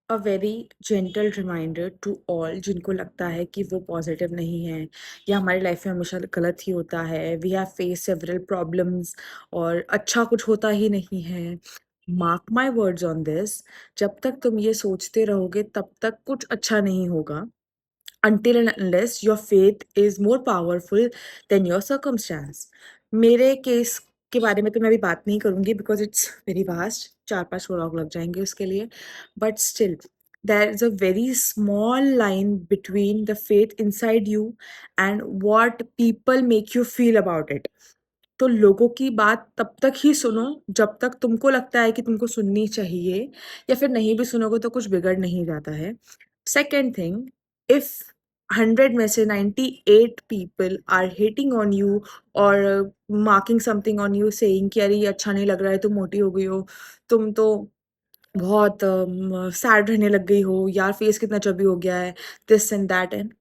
A very gentle reminder to all जिनको लगता है कि वो पॉजिटिव नहीं है या हमारी लाइफ में हमेशा गलत ही होता है, we have face several problems और अच्छा कुछ होता ही नहीं है। Mark my words on this, जब तक तुम ये सोचते रहोगे तब तक कुछ अच्छा नहीं होगा। until and unless your faith is more powerful than your circumstance। मेरे केस के बारे में तो मैं अभी बात नहीं करूँगी because it's very vast, 4-5 vlog लग जाएँगे उसके लिए। But still there is a very small line between the faith inside you and what people make you feel about it. तो लोगों की बात तब तक ही सुनो जब तक तुमको लगता है कि तुमको सुननी चाहिए, या फिर नहीं भी सुनोगे तो कुछ बिगड़ नहीं जाता है। सेकंड थिंग, इफ 100 में से 98 people are hating on you और marking something on you saying कि अरे ये अच्छा नहीं लग रहा है, तुम मोटी हो गई हो, तुम तो बहुत सैड रहने लग गई हो, यार फेस कितना चबी हो गया है, this and that and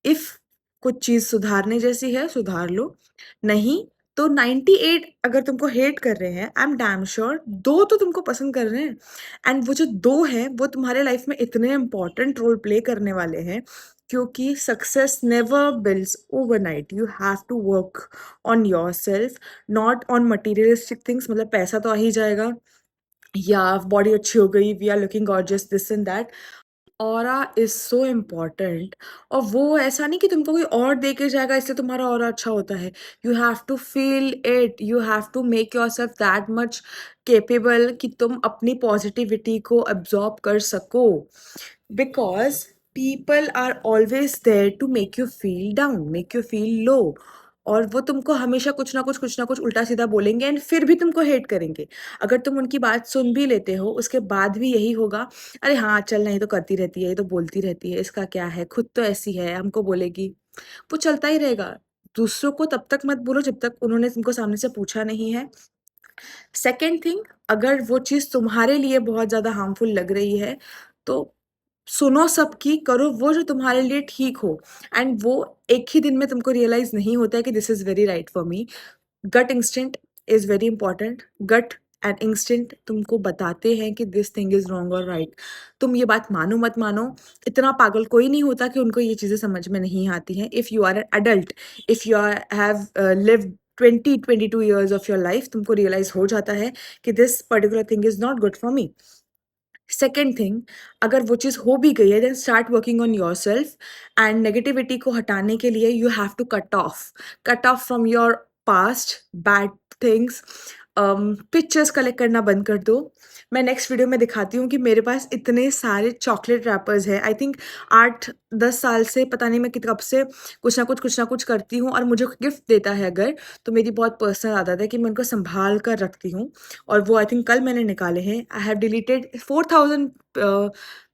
if कुछ चीज़ सुधारने जैसी है, सुधार लो, नहीं तो 98 अगर तुमको हेट कर रहे हैं, आई एम डैम श्योर 2 तो तुमको पसंद कर रहे हैं। एंड वो जो 2 हैं, वो तुम्हारे लाइफ में इतने इम्पोर्टेंट रोल प्ले करने वाले हैं, क्योंकि success never builds overnight. You have to work on yourself, not on materialistic things. मतलब पैसा तो आ ही जाएगा, या बॉडी अच्छी हो गई, we are looking gorgeous, this and that. Aura is so important, और वो ऐसा नहीं कि तुमको कोई और दे के जाएगा इसलिए तुम्हारा ऑरा अच्छा होता है। You have to feel it, you have to make yourself that much capable कि तुम अपनी पॉजिटिविटी को अब्जॉर्ब कर सको, because people are always there to make you feel down, make you feel low. और वो तुमको हमेशा कुछ ना कुछ उल्टा सीधा बोलेंगे एंड फिर भी तुमको हेट करेंगे। अगर तुम उनकी बात सुन भी लेते हो, उसके बाद भी यही होगा, अरे हाँ चल, नहीं तो करती रहती है, ये तो बोलती रहती है, इसका क्या है, खुद तो ऐसी है, हमको बोलेगी। वो चलता ही रहेगा। दूसरों को तब तक मत बोलो जब तक उन्होंने तुमको सामने से पूछा नहीं है। सेकंड थिंग, अगर वो चीज़ तुम्हारे लिए बहुत ज़्यादा हार्मफुल लग रही है, तो सुनो सबकी, करो वो जो तुम्हारे लिए ठीक हो। एंड वो एक ही दिन में तुमको रियलाइज़ नहीं होता है कि this is very right for me. Gut instinct is very important. Gut and instinct तुमको बताते हैं कि दिस थिंग इज़ रॉन्ग और राइट। तुम ये बात मानो मत मानो, इतना पागल कोई नहीं होता कि उनको ये चीज़ें समझ में नहीं आती हैं। If you are an adult, if you are have lived 20-22 years of your life, तुमको रियलाइज़ हो जाता है कि this particular thing is not good for me. Second thing, अगर वो चीज़ हो भी गई है, then start working on yourself. And negativity को हटाने के लिए you have to cut off from your past bad things. Pictures collect करना बंद कर दो। मैं नेक्स्ट वीडियो में दिखाती हूँ कि मेरे पास इतने सारे चॉकलेट रैपर्स हैं। आई थिंक 8-10 साल से, पता नहीं मैं कब से कुछ ना कुछ करती हूँ, और मुझे गिफ्ट देता है अगर, तो मेरी बहुत पर्सनल आदत है कि मैं उनको संभाल कर रखती हूँ। और वो आई थिंक कल मैंने निकाले हैं। I have deleted 4000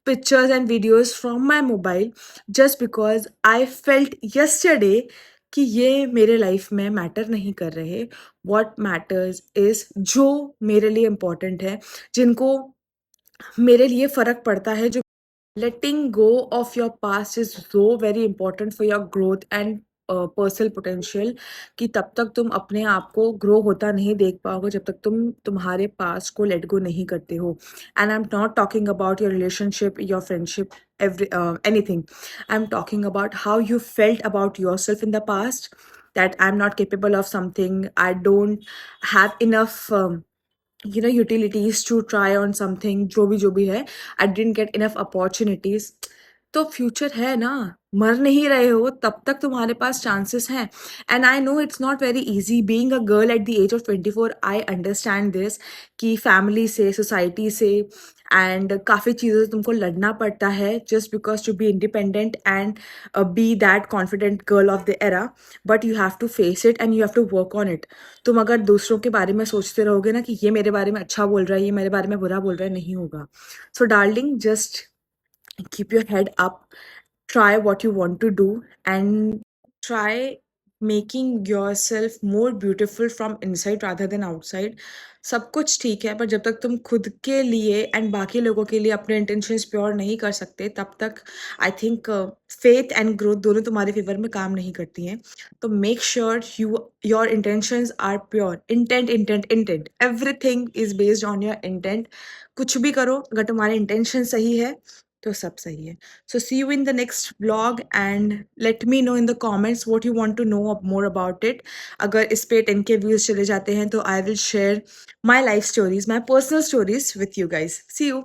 pictures and videos from my mobile, just because I felt yesterday कि ये मेरे लाइफ में मैटर नहीं कर रहे। व्हाट मैटर्स इज़ जो मेरे लिए इम्पोर्टेंट है, जिनको मेरे लिए फ़र्क पड़ता है, जो letting go of your past is so very important for your growth and personal potential, कि तब तक तुम अपने आप को ग्रो होता नहीं देख पाओगे जब तक तुम तुम्हारे पास्ट को लेट गो नहीं करते हो। And I am not talking about your relationship, your friendship, every anything. I am talking about how you felt about yourself in the past, that I am not capable of something, I don't have enough utilities to try on something, जो भी है, I didn't get enough opportunities. तो future है ना, मर नहीं रहे हो तब तक तुम्हारे पास चांसेस हैं। And I no it's not very easy being a girl at the age of 24। I understand this कि फैमिली से, सोसाइटी से एंड काफ़ी चीज़ों से तुमको लड़ना पड़ता है just because to be independent and be that confident girl of the era. But you have to face it and you have to work on it. तुम अगर दूसरों के बारे में सोचते रहोगे ना कि ये मेरे बारे में अच्छा बोल रहा है, ये मेरे बारे में बुरा बोल रहा है, नहीं होगा। So darling, just keep your head up, try what you want to do, and try making yourself more beautiful from inside rather than outside। सब कुछ ठीक है, पर जब तक तुम खुद के लिए एंड बाकी लोगों के लिए अपने इंटेंशंस प्योर नहीं कर सकते, तब तक I think faith and growth दोनों तुम्हारे फेवर में काम नहीं करती हैं। तो make sure your intentions are pure. Intent, everything is based on your intent. कुछ भी करो, अगर तुम्हारे इंटेंशन सही है तो सब सही है। So see you in the next blog and let me know in the comments what you want to know more about it. अगर इस पे 10K व्यूज चले जाते हैं तो I will share my life stories, my personal stories with you guys. See you.